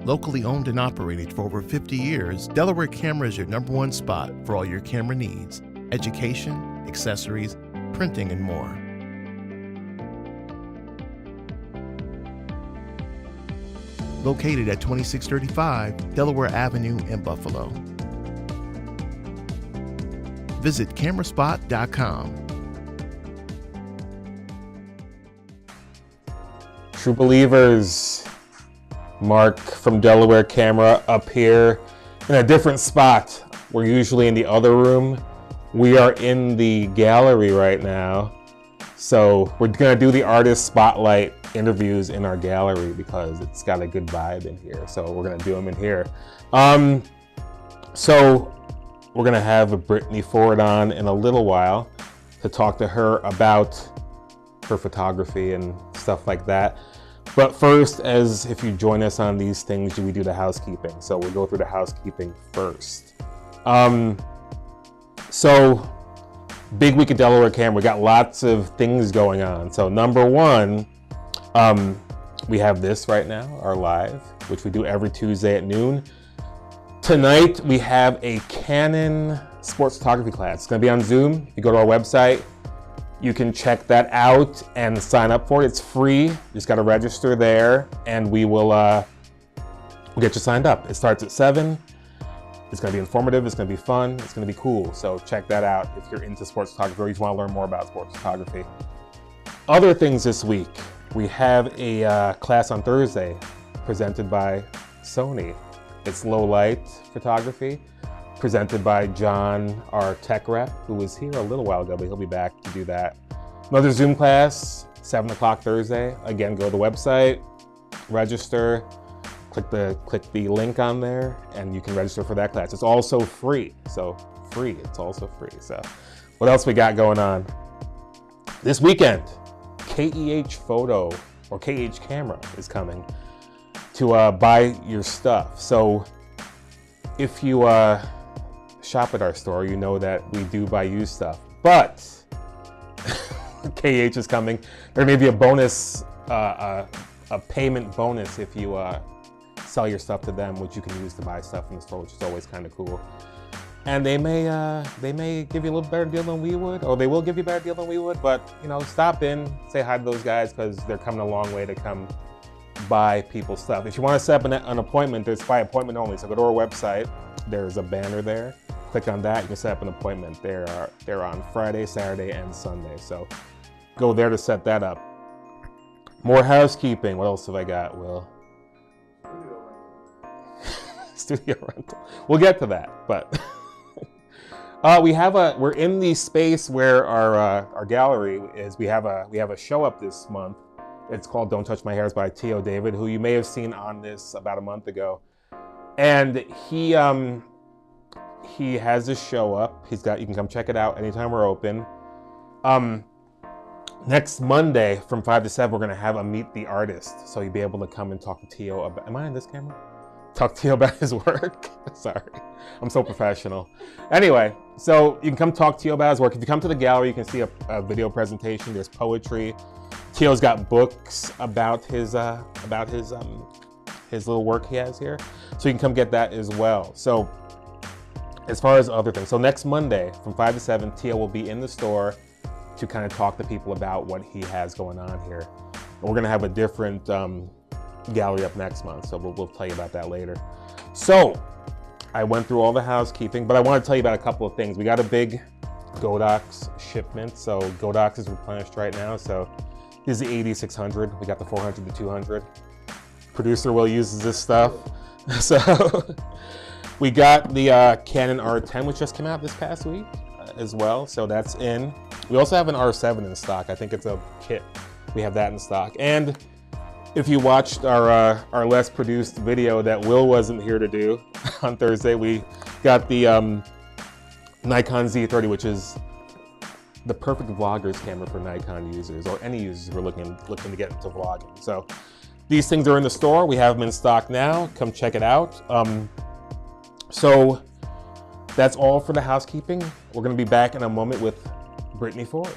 Locally owned and operated for over 50 years, Delaware Camera is your #1 spot for all your camera needs, education, accessories, printing, and more. Located at 2635 Delaware Avenue in Buffalo. Visit cameraspot.com. True believers, Mark from Delaware Camera up here in a different spot. We're usually in the other room. We are in the gallery right now. So we're gonna do the artist spotlight interviews in our gallery because it's got a good vibe in here. So we're gonna do them in here. So we're gonna have Britany Ford on in a little while to talk to her about her photography and stuff like that. But first, as if you join us on these things, we do the housekeeping. So we'll go through the housekeeping first. So big week at Delaware Camera. We got lots of things going on. So number one, we have this right now, our live, which we do every Tuesday at noon. Tonight, we have a Canon sports photography class. It's gonna be on Zoom. If you go to our website, you can check that out and sign up for it. It's free. You just gotta register there and we will we'll get you signed up. It starts at 7. It's gonna be informative, it's gonna be fun, it's gonna be cool. So check that out if you're into sports photography or you just wanna learn more about sports photography. Other things this week, we have a class on Thursday presented by Sony. It's low light photography, presented by John, our tech rep, who was here a little while ago, but he'll be back to do that. Another Zoom class, 7 o'clock Thursday. Again, go to the website, register, click the link on there, and you can register for that class. It's also free, so free, it's also free. So what else we got going on? This weekend, KEH Photo, or KEH Camera is coming to buy your stuff. So if you shop at our store, you know that we do buy used stuff, but KEH is coming. There may be a bonus, a payment bonus if you sell your stuff to them, which you can use to buy stuff in the store, which is always kind of cool. And they may give you a little better deal than we would, or they will give you a better deal than we would, but you know, stop in, say hi to those guys because they're coming a long way to come buy people's stuff. If you want to set up an appointment, it's by appointment only. So go to our website, there's a banner there. Click on that, you can set up an appointment. They're on Friday, Saturday, and Sunday. So go there to set that up. More housekeeping. What else have I got, Will? Studio rental. We'll get to that, but we're in the space where our gallery is. We have a show up this month. It's called Don't Touch My Hairs by T.O. David, who you may have seen on this about a month ago. And he has this show up. You can come check it out anytime we're open. Next Monday from 5 to 7, we're gonna have a Meet the Artist. So you'll be able to come and talk to T.O. about, am I on this camera? Talk to T.O. about his work. Sorry, I'm so professional. Anyway, so you can come talk to T.O. about his work. If you come to the gallery, you can see a video presentation. There's poetry. T.O.'s got books about his little work he has here. So you can come get that as well. So as far as other things, so next Monday from 5 to 7, T.O. will be in the store to kind of talk to people about what he has going on here. And we're gonna have a different gallery up next month, so we'll tell you about that later. So I went through all the housekeeping, but I want to tell you about a couple of things. We got a big Godox shipment, so Godox is replenished right now. So here's the 8600. We got the 400 to 200. Producer Will uses this stuff. So we got the Canon R10, which just came out this past week as well. So that's in. We also have an R7 in stock. I think it's a kit. We have that in stock. And if you watched our less produced video that Will wasn't here to do on Thursday, we got the Nikon Z30, which is the perfect vlogger's camera for Nikon users or any users who are looking to get into vlogging. So these things are in the store. We have them in stock now. Come check it out. So that's all for the housekeeping. We're going to be back in a moment with Britany Ford.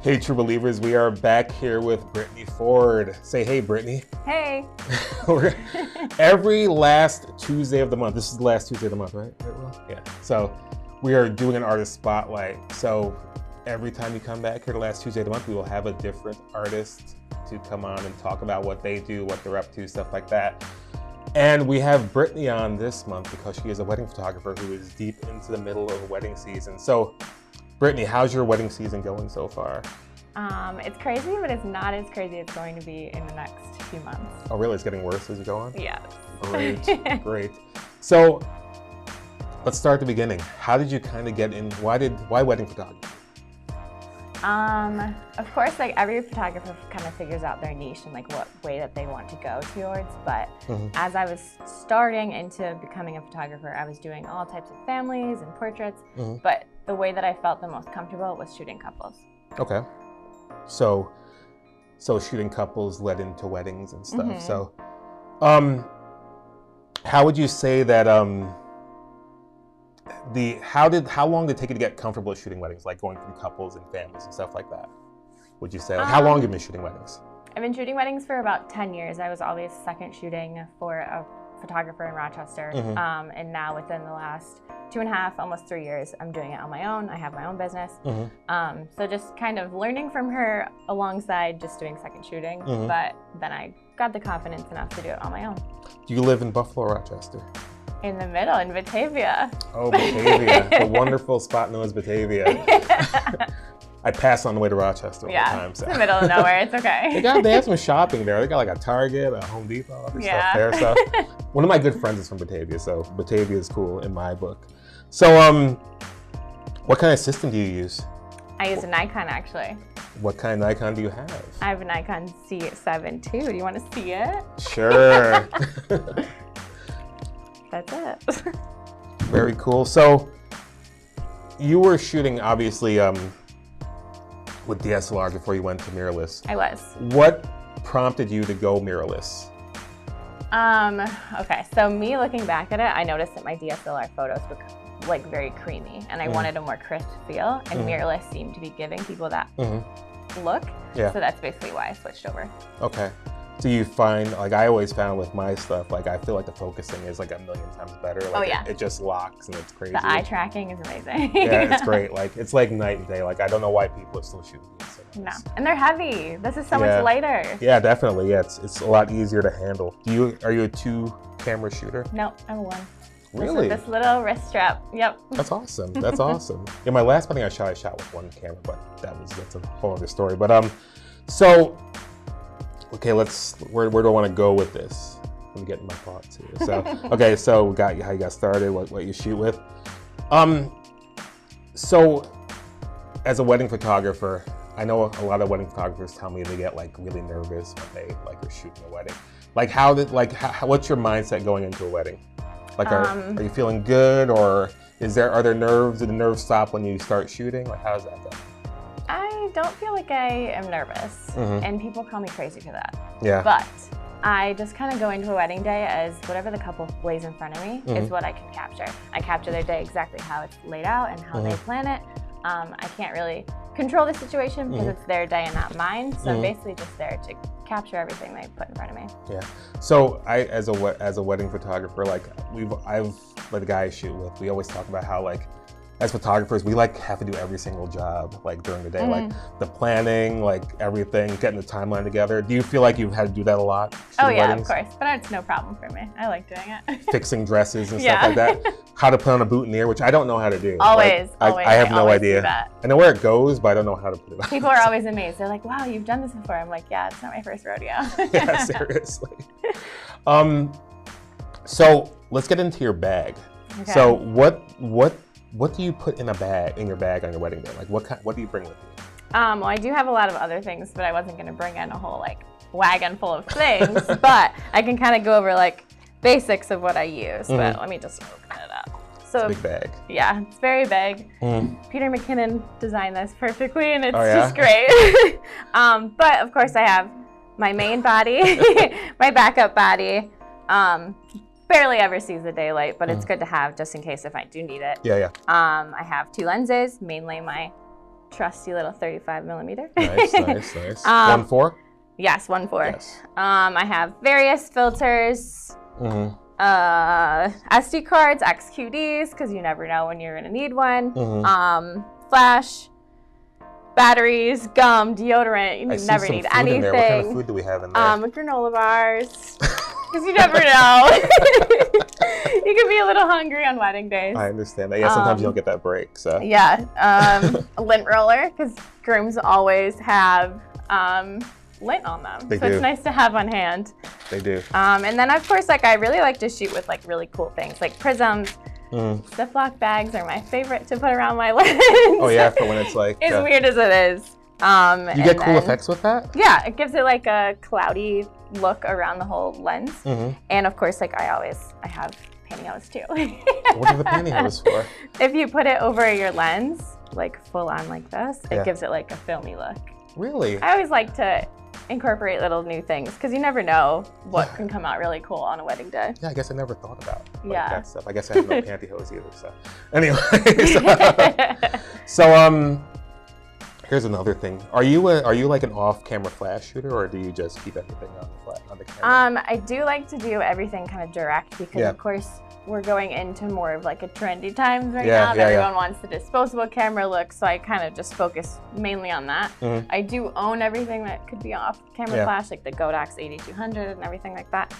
Hey, true believers, we are back here with Britany Ford. Say hey, Britany. Hey. Every last Tuesday of the month, this is the last Tuesday of the month, right? Yeah. So we are doing an artist spotlight. So every time you come back here the last Tuesday of the month, we will have a different artist to come on and talk about what they do, what they're up to, stuff like that. And we have Britany on this month because she is a wedding photographer who is deep into the middle of wedding season. So Britany, how's your wedding season going so far? It's crazy, but it's not as crazy as it's going to be in the next few months. Oh, really? It's getting worse as you go on? Yes. Great, great. So let's start at the beginning. How did you kind of get in? Why wedding photography? Of course, like every photographer kind of figures out their niche and like what way that they want to go towards. But as I was starting into becoming a photographer, I was doing all types of families and portraits. But the way that I felt the most comfortable was shooting couples. Okay. So shooting couples led into weddings and stuff. So, how would you say that, how long did it take you to get comfortable with shooting weddings, like going from couples and families and stuff like that? Would you say, like, how long have you been shooting weddings? I've been shooting weddings for about 10 years. I was always second shooting for a photographer in Rochester. And now within the last 2.5, almost 3 years, I'm doing it on my own. I have my own business. So just kind of learning from her alongside just doing second shooting. But then I got the confidence enough to do it on my own. Do you live in Buffalo or Rochester? In the middle, in Batavia. Oh, Batavia. The wonderful spot known as Batavia. I pass on the way to Rochester all the time. So. It's the middle of nowhere. It's okay. They have some shopping there. They got like a Target, a Home Depot, all this stuff there. So one of my good friends is from Batavia, so Batavia is cool in my book. So what kind of system do you use? I use a Nikon, actually. What kind of Nikon do you have? I have a Nikon C7 II. Do you want to see it? Sure. That's it. Very cool. So you were shooting, obviously, with DSLR before you went to mirrorless. I was. What prompted you to go mirrorless? Okay, so me looking back at it, I noticed that my DSLR photos were like very creamy, and I wanted a more crisp feel, and mirrorless seemed to be giving people that look. Yeah. So that's basically why I switched over. Okay. So you find, like I always found with my stuff, like I feel like the focusing is like 1,000,000 times better. Like it just locks and it's crazy. The eye tracking is amazing. Yeah, it's great. Like it's like night and day. Like I don't know why people are still shooting these. So no, and they're heavy. This is so much lighter. Yeah, definitely. Yeah, it's a lot easier to handle. Are you a 2-camera shooter? No, I'm a 1. Really? This little wrist strap. Yep. That's awesome. That's awesome. Yeah, my last wedding I shot with 1 camera, but that's a whole other story. But so. Okay, where do I want to go with this? I'm getting my thoughts here. So, okay, so we got how you got started, what you shoot with. So as a wedding photographer, I know a lot of wedding photographers tell me they get like really nervous when they like are shooting a wedding. Like what's your mindset going into a wedding? Like are you feeling good, or are there nerves? Do the nerves stop when you start shooting? Like how does that go? I don't feel like I am nervous, and people call me crazy for that. Yeah. But I just kind of go into a wedding day as whatever the couple lays in front of me is what I can capture. I capture their day exactly how it's laid out and how they plan it. I can't really control the situation because it's their day and not mine. So I'm basically just there to capture everything they put in front of me. Yeah. So I, as a wedding photographer, like the guy I shoot with, we always talk about how like, as photographers, we like have to do every single job like during the day, like the planning, like everything, getting the timeline together. Do you feel like you've had to do that a lot? Oh yeah, weddings? Of course, but it's no problem for me. I like doing it. Fixing dresses and stuff like that. How to put on a boutonniere, which I don't know how to do. Always. I have no idea. I know where it goes, but I don't know how to put it on. People are always amazed. They're like, wow, you've done this before. I'm like, yeah, it's not my first rodeo. Yeah, seriously. So let's get into your bag. Okay. So what do you put in your bag on your wedding day? Like what do you bring with you? Well, I do have a lot of other things, but I wasn't going to bring in a whole like wagon full of things. But I can kind of go over like basics of what I use. But let me just open it up. So it's a big bag. Yeah, it's very big. Peter McKinnon designed this perfectly, and it's just great. But of course, I have my main body, my backup body. Barely ever sees the daylight, but it's good to have just in case if I do need it. Yeah. I have 2 lenses, mainly my trusty little 35 millimeter. Nice. 1.4? Yes, 1.4. Yes. I have various filters, SD cards, XQDs, because you never know when you're gonna need one. Flash, batteries, gum, deodorant. You never need anything. In there. What kind of food do we have in there? Granola bars, because you never know. You can be a little hungry on wedding days. I understand that. Yeah, sometimes you don't get that break. So yeah, a lint roller, because grooms always have lint on them. They do. It's nice to have on hand. They do. And then of course, like I really like to shoot with like really cool things, like prisms. Ziploc bags are my favorite to put around my lens. Oh yeah, for when it's like as weird as it is. You get cool effects with that? Yeah, it gives it like a cloudy look around the whole lens. And of course, like I have pantyhose too. What are the pantyhose for? If you put it over your lens, like full on like this, it gives it like a filmy look. Really? I always like to incorporate little new things because you never know what can come out really cool on a wedding day. Yeah, I guess I never thought about that stuff. I guess I have no pantyhose either. So, anyway, so here's another thing. Are you like an off-camera flash shooter, or do you just keep everything on the camera? I do like to do everything kind of direct because of course we're going into more of like a trendy times right now. Everyone wants the disposable camera look, so I kind of just focus mainly on that. I do own everything that could be off camera flash, like the Godox 8200 and everything like that.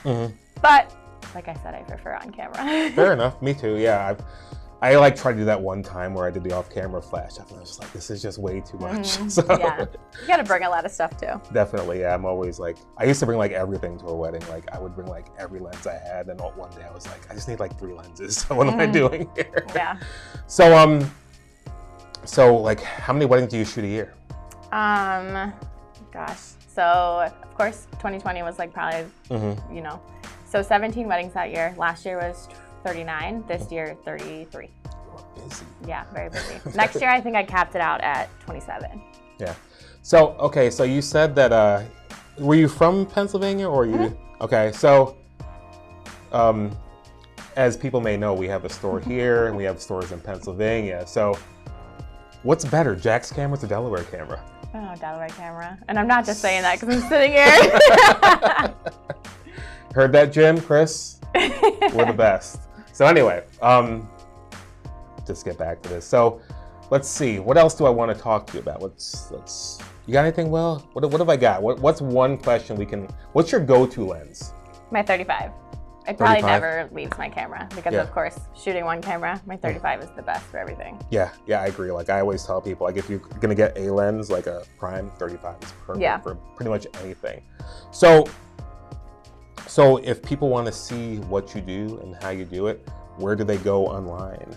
But like I said, I prefer on camera. Fair enough. Me too. Yeah. I like tried to do that one time where I did the off-camera flash. I was just like, this is just way too much. So, yeah, you got to bring a lot of stuff too. Definitely, yeah. I'm always like, I used to bring like everything to a wedding. Like I would bring like every lens I had, and one day I was like, I just need like 3 lenses. So what am I doing here? Yeah. So like, how many weddings do you shoot a year? Gosh. So of course, 2020 was like probably, so 17 weddings that year. Last year was 39, this year 33. You're busy. Yeah, very busy. Next year I think I capped it out at 27. Yeah. So, okay, so you said that, were you from Pennsylvania or you? Okay, so as people may know, we have a store here and we have stores in Pennsylvania. So what's better, Jack's cameras or Delaware camera? Oh, Delaware camera. And I'm not just saying that because I'm sitting here. Heard that, Jim, Chris? We're the best. So anyway, just get back to this. So let's see, what else do I want to talk to you about? You got anything, Will? What have I got? What's one question what's your go-to lens? My 35. It probably never leaves my camera because of course, shooting one camera, my 35 is the best for everything. Yeah, I agree. Like I always tell people, like if you're gonna get a lens, like a prime, 35 is perfect for pretty much anything. So if people want to see what you do and how you do it, where do they go online?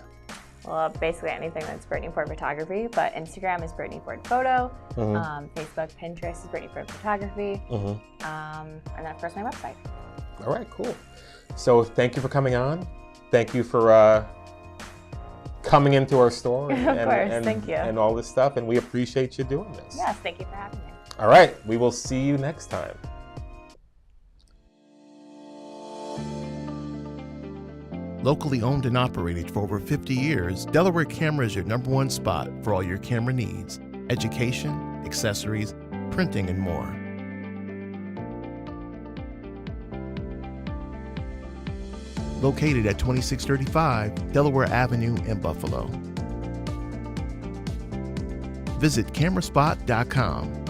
Well, basically anything that's Britany Ford Photography, but Instagram is Britany Ford Photo, Facebook, Pinterest is Britany Ford Photography, and then of course my website. All right, cool. So thank you for coming on. Thank you for coming into our store thank you. And all this stuff, and we appreciate you doing this. Yes, thank you for having me. All right, we will see you next time. Locally owned and operated for over 50 years, Delaware Camera is your #1 spot for all your camera needs, education, accessories, printing, and more. Located at 2635 Delaware Avenue in Buffalo. Visit cameraspot.com.